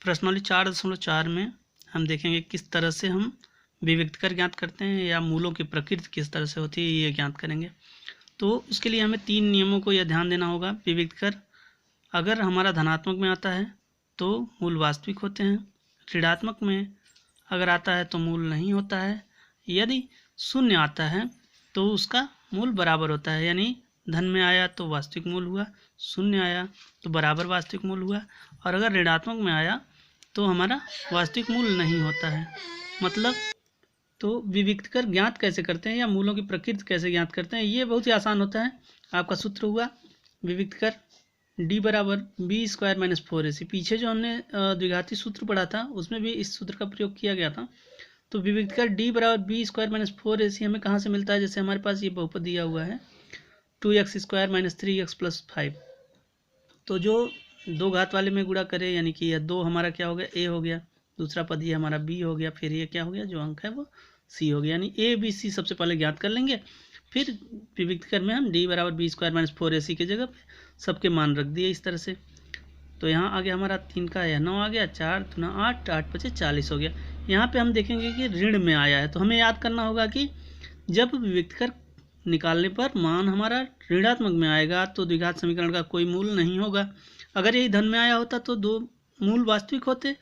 प्रश्नावली 4.4 में हम देखेंगे किस तरह से हम विविक्तकर ज्ञात करते हैं या मूलों की प्रकृति किस तरह से होती है ये ज्ञात करेंगे। तो उसके लिए हमें 3 नियमों को यह ध्यान देना होगा। विविक्तकर अगर हमारा धनात्मक में आता है तो मूल वास्तविक होते हैं, ऋणात्मक में अगर आता है तो मूल नहीं होता है, यदि शून्य आता है तो उसका मूल बराबर होता है, यानी धन में आया तो वास्तविक मूल हुआ, शून्य आया तो बराबर वास्तविक मूल हुआ, और अगर ऋणात्मक में आया तो हमारा वास्तविक मूल नहीं होता है। मतलब तो विविक्तकर ज्ञात कैसे करते हैं या मूलों की प्रकृति कैसे ज्ञात करते हैं, ये बहुत ही आसान होता है। आपका सूत्र हुआ विविक्तकर d बराबर बी स्क्वायर माइनस 4ac। पीछे जो हमने द्विघाती सूत्र पढ़ा था उसमें भी इस सूत्र का प्रयोग किया गया था। तो विविक्तकर d बराबर बी स्क्वायर माइनस 4ac हमें कहाँ से मिलता है, जैसे हमारे पास ये बहुपद दिया हुआ है 2x square minus 3x plus 5। तो जो दो घात वाले में गुणा करे, यानी कि यह 2 हमारा क्या हो गया a हो गया, दूसरा पद ये हमारा b हो गया, फिर ये क्या हो गया जो अंक है वो c हो गया, यानी a b c सबसे पहले ज्ञात कर लेंगे। फिर विविक्तकर में हम d बराबर बी स्क्वायर माइनस 4ac की जगह पे सबके मान रख दिए इस तरह से। तो यहाँ आ गया हमारा 3 का यह 9 आ गया, 4 दूना 8, 8 पचे 40 हो गया। यहाँ पे हम देखेंगे कि ऋण में आया है, तो हमें याद करना होगा कि जब विविक्तकर निकालने पर मान हमारा ऋणात्मक में आएगा तो द्विघात समीकरण का कोई मूल नहीं होगा। अगर यही धन में आया होता तो 2 मूल वास्तविक होते,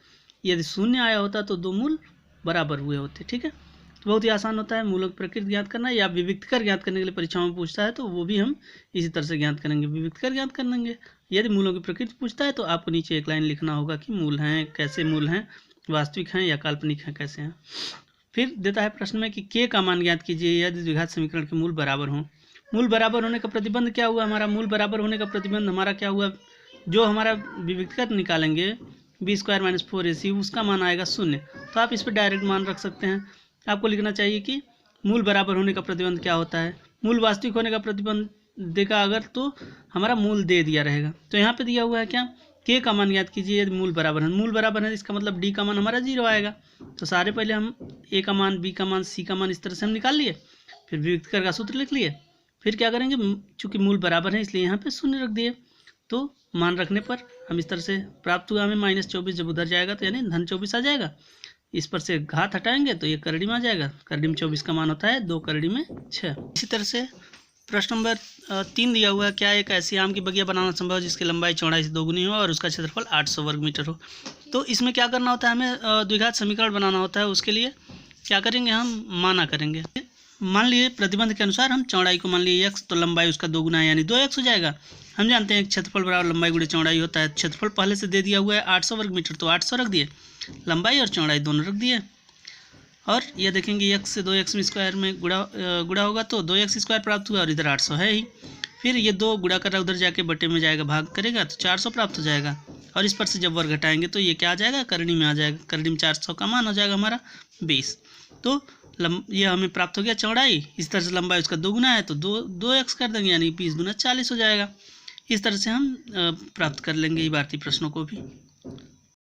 यदि शून्य आया होता तो 2 मूल बराबर हुए होते। ठीक है, तो बहुत ही आसान होता है मूलों की प्रकृति ज्ञात करना, या विविक्तकर ज्ञात करने के लिए परीक्षाओं में पूछता है तो वो भी हम इसी तरह से ज्ञात करेंगे, विविक्तकर ज्ञात करेंगे। यदि मूलों की प्रकृति पूछता है तो आपको नीचे एक लाइन लिखना होगा कि मूल हैं, कैसे मूल हैं, वास्तविक हैं या काल्पनिक हैं, कैसे हैं। फिर देता है प्रश्न में कि k का मान ज्ञात कीजिए यदि द्विघात समीकरण के मूल बराबर हों। मूल बराबर होने का प्रतिबंध क्या हुआ, हमारा मूल बराबर होने का प्रतिबंध हमारा क्या हुआ, जो हमारा विविक्तकर निकालेंगे बी स्क्वायर माइनस 4ac उसका मान आएगा 0। तो आप इस पर डायरेक्ट मान रख सकते हैं। आपको लिखना चाहिए कि मूल बराबर होने का प्रतिबंध क्या होता है, मूल वास्तविक होने का प्रतिबंध देगा अगर तो हमारा मूल दे दिया रहेगा। तो यहाँ पे दिया हुआ है क्या, k का मान ज्ञात कीजिए यदि मूल बराबर है। मूल बराबर है इसका मतलब d का मान हमारा 0 आएगा। तो सारे पहले हम a का मान, b का मान, c का मान इस तरह से हम निकाल लिए, फिर विविक्तकर का सूत्र लिख लिए। फिर क्या करेंगे, चूंकि मूल बराबर है इसलिए यहाँ पे 0 रख दिए। तो मान रखने पर हम इस तरह से प्राप्त हुआ हमें -24, जब उधर जाएगा तो यानी धन 24 आ जाएगा। इस पर से घात हटाएंगे तो ये करड़ी में आ जाएगा, करड़ी में 24 का मान होता है 2 करड़ी में 6। इसी तरह से प्रश्न नंबर 3 दिया हुआ है, क्या एक ऐसी आम की बगिया बनाना संभव है जिसकी लंबाई चौड़ाई से दोगुनी हो और उसका क्षेत्रफल 800 वर्ग मीटर हो। तो इसमें क्या करना होता है, हमें द्विघात समीकरण बनाना होता है। उसके लिए क्या करेंगे, हम माना करेंगे। मान लिए प्रतिबंध के अनुसार हम चौड़ाई को मान लिए x, तो लंबाई उसका दोगुना है यानी 2x हो जाएगा। हम जानते हैं क्षेत्रफल बराबर लंबाई गुणे चौड़ाई होता है। क्षेत्रफल पहले से दे दिया हुआ है 800 वर्ग मीटर, तो 800 रख दिए, लंबाई और चौड़ाई दोनों रख दिए। और ये देखेंगे x से 2x स्क्वायर में गुणा होगा तो 2x स्क्वायर प्राप्त हुआ, और इधर 800 है ही। फिर ये 2 गुणा कर उधर जाके बटे में जाएगा, भाग करेगा तो 400 प्राप्त हो जाएगा। और इस पर से जब वर्ग घटाएंगे तो ये क्या आ जाएगा, करणी में आ जाएगा। करणी में 400 का मान हो जाएगा हमारा 20। तो ये हमें प्राप्त हो गया चौड़ाई। इस तरह से लंबाई उसका दोगुना है तो 2x कर देंगे, यानी 20 दूना 40 हो जाएगा। इस तरह से हम प्राप्त कर लेंगे इबारती प्रश्नों को भी।